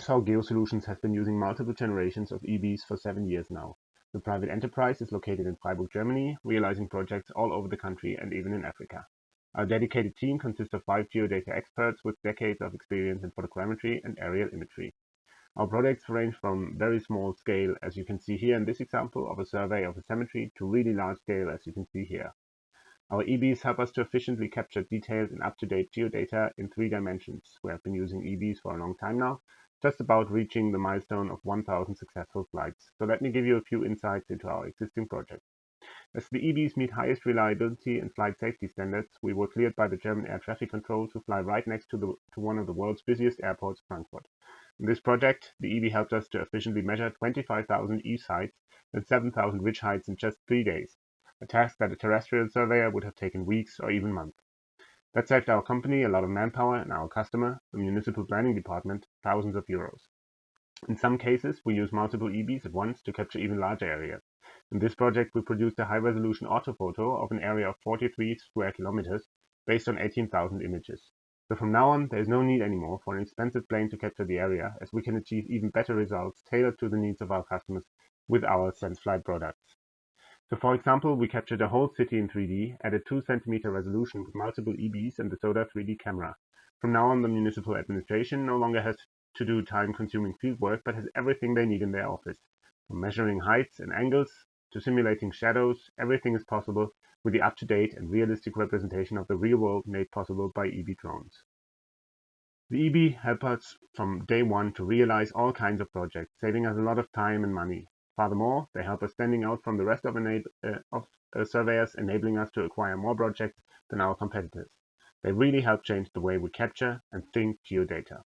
svGeosolutions has been using multiple generations of eBees for 7 years now. The private enterprise is located in Freiburg, Germany, realizing projects all over the country and even in Africa. Our dedicated team consists of 5 geodata experts with decades of experience in photogrammetry and aerial imagery. Our projects range from very small scale, as you can see here in this example of a survey of a cemetery, to really large scale, as you can see here. Our eBees help us to efficiently capture detailed and up-to-date geodata in 3 dimensions. We have been using eBees for a long time now, just about reaching the milestone of 1,000 successful flights. So let me give you a few insights into our existing project. As the eBees meet highest reliability and flight safety standards, we were cleared by the German air traffic control to fly right next to one of the world's busiest airports, Frankfurt. In this project, the eBee helped us to efficiently measure 25,000 eave sites and 7,000 ridge heights in just 3 days, a task that a terrestrial surveyor would have taken weeks or even months. That saved our company a lot of manpower and our customer, the municipal planning department, thousands of euros. In some cases, we use multiple eBees at once to capture even larger areas. In this project, we produced a high-resolution orthophoto of an area of 43 square kilometers based on 18,000 images. So from now on, there is no need anymore for an expensive plane to capture the area, as we can achieve even better results tailored to the needs of our customers with our SenseFlight products. So for example, we captured a whole city in 3D at a 2 cm resolution with multiple eBees and the S.O.D.A 3D camera. From now on, the municipal administration no longer has to do time-consuming fieldwork, but has everything they need in their office. From measuring heights and angles to simulating shadows, everything is possible with the up-to-date and realistic representation of the real world made possible by eBee drones. The eBee help us from day one to realize all kinds of projects, saving us a lot of time and money. Furthermore, they help us standing out from the rest of surveyors, enabling us to acquire more projects than our competitors. They really help change the way we capture and think geodata.